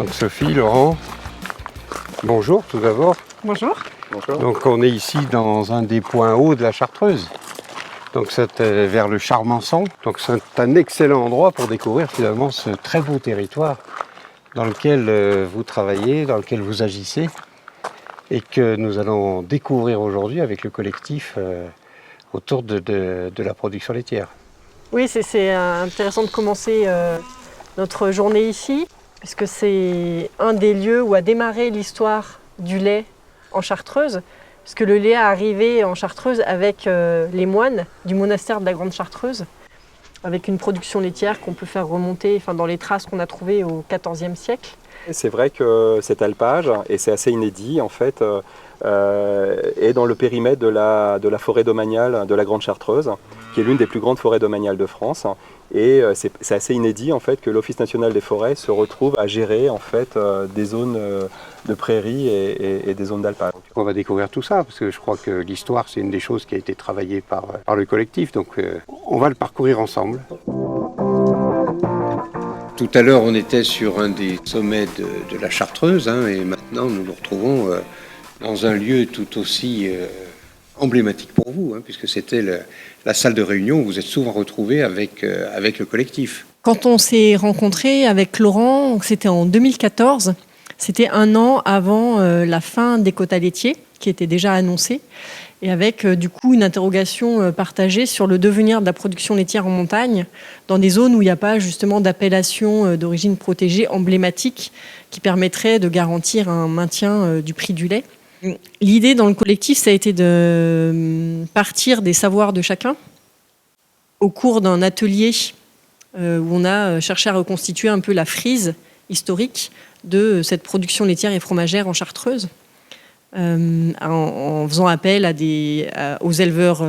Donc Sophie, Laurent, bonjour tout d'abord. Bonjour. Bonjour. Donc on est ici dans un des points hauts de la Chartreuse. Donc c'est vers le Charmençon. Donc c'est un excellent endroit pour découvrir finalement ce très beau territoire dans lequel vous travaillez, dans lequel vous agissez et que nous allons découvrir aujourd'hui avec le collectif autour de la production laitière. Oui, c'est intéressant de commencer notre journée ici, puisque c'est un des lieux où a démarré l'histoire du lait en Chartreuse, puisque le lait est arrivé en Chartreuse avec les moines du monastère de la Grande Chartreuse, avec une production laitière qu'on peut faire remonter dans les traces qu'on a trouvées au XIVe siècle. C'est vrai que cet alpage, et c'est assez inédit en fait, est dans le périmètre de la forêt domaniale de la Grande Chartreuse, qui est l'une des plus grandes forêts domaniales de France. Et c'est assez inédit en fait que l'Office national des forêts se retrouve à gérer en fait des zones de prairies et des zones d'alpage. On va découvrir tout ça parce que je crois que l'histoire c'est une des choses qui a été travaillée par le collectif. Donc on va le parcourir ensemble. Tout à l'heure, on était sur un des sommets de la Chartreuse, et maintenant nous nous retrouvons dans un lieu tout aussi emblématique pour vous, puisque c'était la salle de réunion où vous êtes souvent retrouvés avec le collectif. Quand on s'est rencontrés avec Laurent, c'était en 2014, c'était un an avant la fin des quotas laitiers, qui était déjà annoncée, et avec du coup une interrogation partagée sur le devenir de la production laitière en montagne, dans des zones où il n'y a pas justement d'appellation d'origine protégée emblématique qui permettrait de garantir un maintien du prix du lait. L'idée dans le collectif, ça a été de partir des savoirs de chacun au cours d'un atelier où on a cherché à reconstituer un peu la frise historique de cette production laitière et fromagère en Chartreuse. En faisant appel aux éleveurs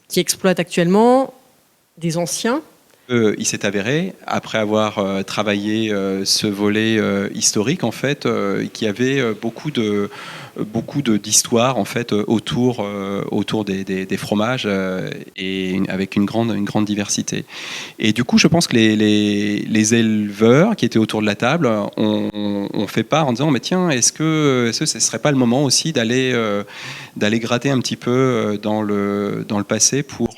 qui exploitent actuellement, des anciens. Il s'est avéré, après avoir travaillé ce volet historique, en fait, qu'il y avait beaucoup d'histoires en fait, autour des fromages et avec une grande diversité. Et du coup, je pense que les éleveurs qui étaient autour de la table ont fait part en disant mais tiens, est-ce que ce serait pas le moment aussi d'aller gratter un petit peu dans le passé pour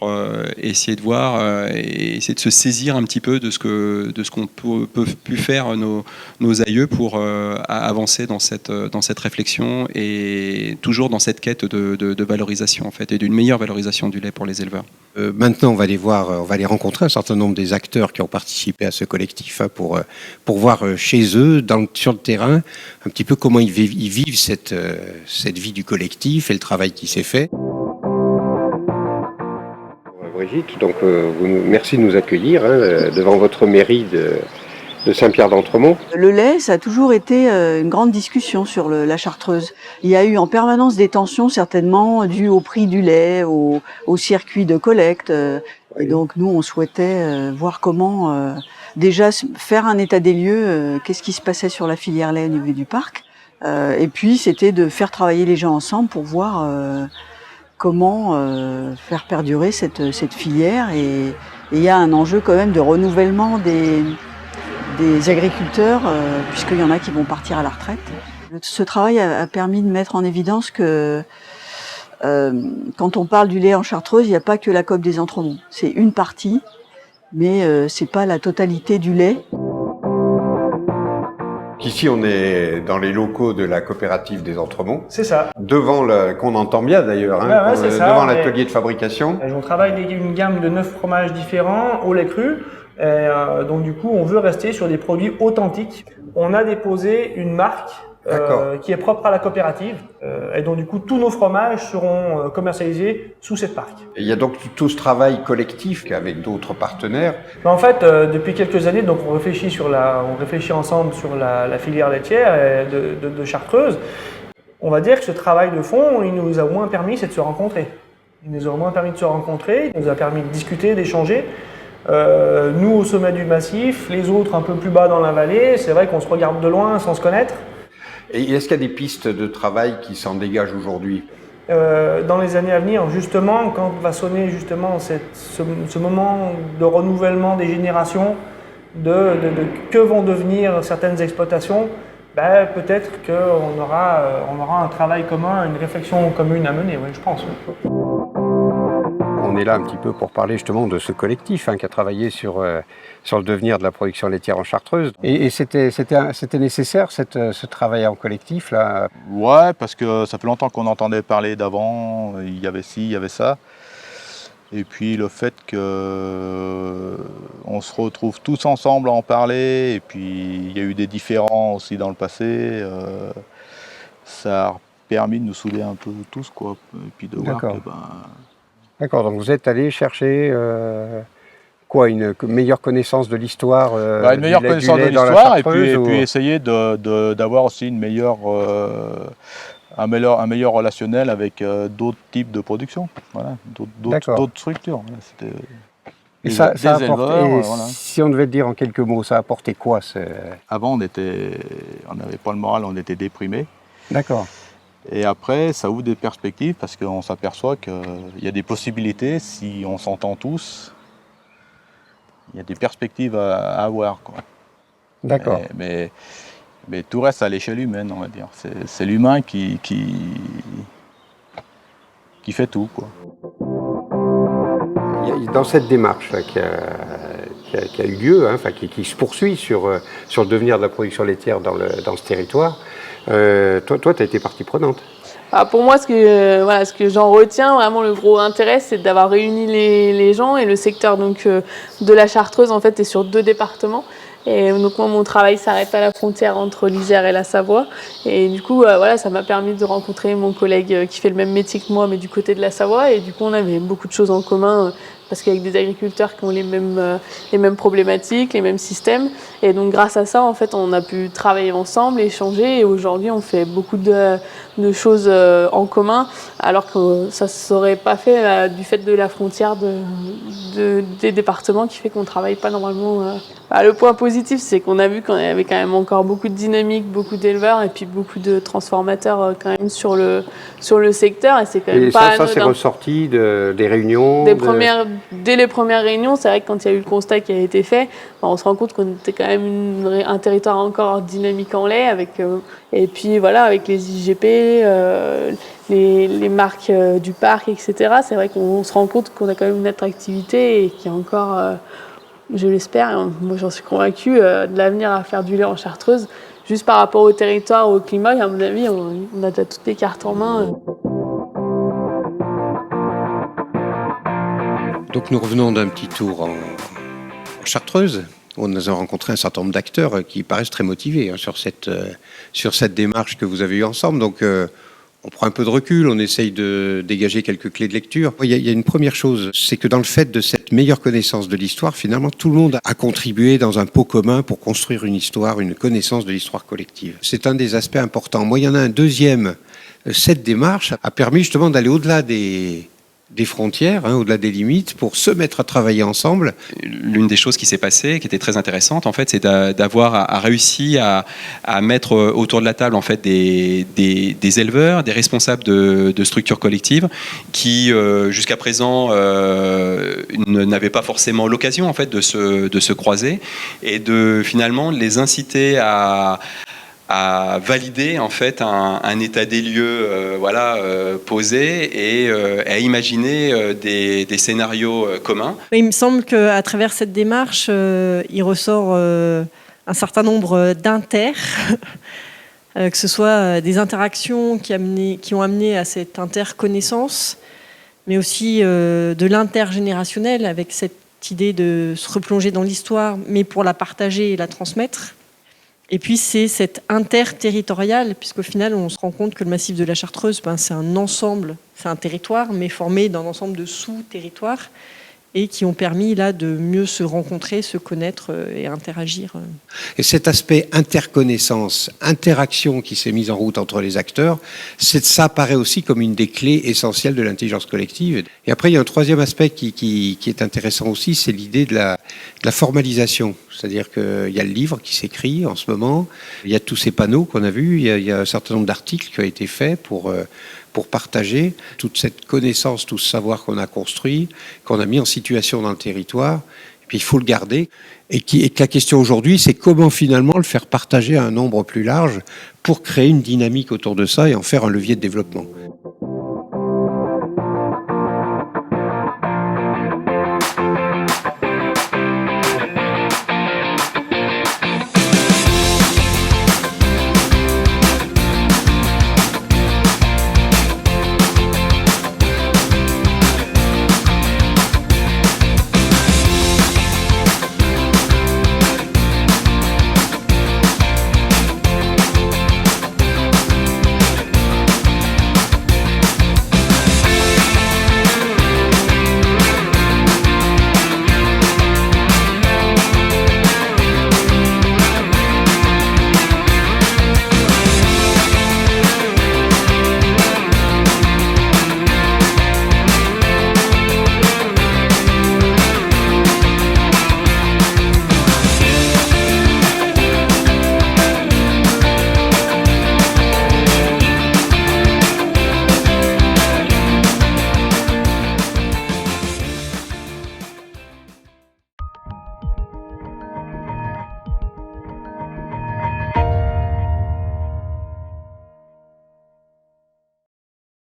essayer de voir et essayer de se saisir un petit peu de ce qu'ont pu faire nos aïeux pour avancer dans cette réflexion et toujours dans cette quête de valorisation en fait et d'une meilleure valorisation du lait pour les éleveurs. Maintenant, on va aller rencontrer un certain nombre des acteurs qui ont participé à ce collectif pour voir chez eux, sur le terrain, un petit peu comment ils vivent cette vie du collectif et le travail qui s'est fait. Brigitte, donc merci de nous accueillir devant votre mairie de Saint-Pierre-d'Entremont. Le lait, ça a toujours été une grande discussion sur la Chartreuse. Il y a eu en permanence des tensions, certainement, dues au prix du lait, au circuit de collecte. Et donc, nous, on souhaitait voir comment, déjà, faire un état des lieux, qu'est-ce qui se passait sur la filière lait au niveau du parc. Et puis, c'était de faire travailler les gens ensemble pour voir comment faire perdurer cette filière. Et il y a un enjeu quand même de renouvellement des agriculteurs, puisqu'il y en a qui vont partir à la retraite. Ce travail a permis de mettre en évidence que quand on parle du lait en Chartreuse, il n'y a pas que la COP des Entremonts. C'est une partie, mais c'est pas la totalité du lait. Ici, on est dans les locaux de la coopérative des Entremonts. C'est ça. Qu'on entend bien d'ailleurs, c'est ça, devant l'atelier de fabrication. On travaille une gamme de 9 fromages différents au lait cru. Donc du coup, on veut rester sur des produits authentiques. On a déposé une marque qui est propre à la coopérative. Et donc du coup, tous nos fromages seront commercialisés sous cette marque. Et il y a donc tout ce travail collectif avec d'autres partenaires. En fait, depuis quelques années, donc on réfléchit ensemble sur la filière laitière de Chartreuse. On va dire que ce travail de fond, il nous a au moins permis de se rencontrer. Il nous a permis de discuter, d'échanger. Nous au sommet du massif, les autres un peu plus bas dans la vallée, c'est vrai qu'on se regarde de loin sans se connaître. Et est-ce qu'il y a des pistes de travail qui s'en dégagent aujourd'hui ? Dans les années à venir, justement, quand va sonner justement ce moment de renouvellement des générations, de que vont devenir certaines exploitations, peut-être qu'on aura un travail commun, une réflexion commune à mener, oui, je pense. On est là un petit peu pour parler justement de ce collectif qui a travaillé sur le devenir de la production laitière en Chartreuse. Et c'était nécessaire ce travail en collectif là. Ouais, parce que ça fait longtemps qu'on entendait parler d'avant, il y avait ci, il y avait ça. Et puis le fait qu'on se retrouve tous ensemble à en parler, et puis il y a eu des différends aussi dans le passé, ça a permis de nous souder un peu tous, quoi. Et puis de voir que D'accord, donc vous êtes allé chercher une meilleure connaissance de l'histoire une meilleure connaissance de l'histoire, et puis essayer d'avoir aussi une meilleure, un meilleur relationnel avec d'autres types de production, voilà, d'autres structures. Voilà, et ça apporté, si on devait le dire en quelques mots, ça a apporté quoi Avant, on n'avait pas le moral, on était déprimés. D'accord. Et après, ça ouvre des perspectives parce qu'on s'aperçoit qu'il y a des possibilités, si on s'entend tous, il y a des perspectives à avoir, quoi. D'accord. Mais tout reste à l'échelle humaine, on va dire. C'est l'humain qui fait tout, quoi. Dans cette démarche qui a eu lieu, qui se poursuit sur le devenir de la production laitière dans ce territoire, toi, tu as été partie prenante. Pour moi, ce que j'en retiens, vraiment le gros intérêt, c'est d'avoir réuni les gens, et le secteur de la Chartreuse en fait est sur 2 départements. Et donc moi, mon travail s'arrête à la frontière entre l'Isère et la Savoie. Et du coup, ça m'a permis de rencontrer mon collègue qui fait le même métier que moi, mais du côté de la Savoie. Et du coup, on avait beaucoup de choses en commun, parce qu'avec des agriculteurs qui ont les mêmes problématiques, les mêmes systèmes. Et donc grâce à ça, en fait, on a pu travailler ensemble, échanger. Et aujourd'hui, on fait beaucoup de choses en commun, alors que ça ne serait pas fait du fait de la frontière des départements, qui fait qu'on ne travaille pas normalement. Le point positif, c'est qu'on a vu qu'il y avait quand même encore beaucoup de dynamique, beaucoup d'éleveurs et puis beaucoup de transformateurs quand même sur le secteur. Et c'est quand même et pas ça c'est ressorti des réunions Dès les premières réunions, c'est vrai que quand il y a eu le constat qui a été fait, on se rend compte qu'on était quand même un territoire encore dynamique en lait, et puis voilà, avec les IGP, les marques du parc, etc. C'est vrai qu'on se rend compte qu'on a quand même une attractivité et qu'il y a encore, je l'espère, et moi j'en suis convaincue, de l'avenir à faire du lait en Chartreuse. Juste par rapport au territoire, au climat, à mon avis, on a déjà toutes les cartes en main. Donc nous revenons d'un petit tour en Chartreuse. On a rencontré un certain nombre d'acteurs qui paraissent très motivés sur cette démarche que vous avez eue ensemble. Donc on prend un peu de recul, on essaye de dégager quelques clés de lecture. Il y a une première chose, c'est que dans le fait de cette meilleure connaissance de l'histoire, finalement, tout le monde a contribué dans un pot commun pour construire une histoire, une connaissance de l'histoire collective. C'est un des aspects importants. Moi, il y en a un deuxième. Cette démarche a permis justement d'aller au-delà des frontières, au-delà des limites, pour se mettre à travailler ensemble. L'une des choses qui s'est passée, qui était très intéressante, en fait, c'est d'avoir réussi à mettre autour de la table, en fait, des éleveurs, des responsables de structures collectives, qui jusqu'à présent n'avaient pas forcément l'occasion, en fait, de se croiser, et de finalement les inciter à valider en fait un état des lieux posé, et à imaginer des scénarios communs. Il me semble qu'à travers cette démarche, il ressort un certain nombre d'inters, que ce soit des interactions qui ont amené à cette interconnaissance, mais aussi de l'intergénérationnel, avec cette idée de se replonger dans l'histoire, mais pour la partager et la transmettre. Et puis c'est cette interterritoriale, puisqu'au final on se rend compte que le massif de la Chartreuse, c'est un ensemble, c'est un territoire, mais formé d'un ensemble de sous-territoires, et qui ont permis là de mieux se rencontrer, se connaître et interagir. Et cet aspect interconnaissance, interaction qui s'est mise en route entre les acteurs, ça apparaît aussi comme une des clés essentielles de l'intelligence collective. Et après, il y a un troisième aspect qui est intéressant aussi, c'est l'idée de la formalisation. C'est-à-dire qu'il y a le livre qui s'écrit en ce moment, il y a tous ces panneaux qu'on a vus, il y a un certain nombre d'articles qui ont été faits pour partager toute cette connaissance, tout ce savoir qu'on a construit, qu'on a mis en situation dans le territoire. puis il faut le garder. Et que la question aujourd'hui, c'est comment finalement le faire partager à un nombre plus large pour créer une dynamique autour de ça et en faire un levier de développement.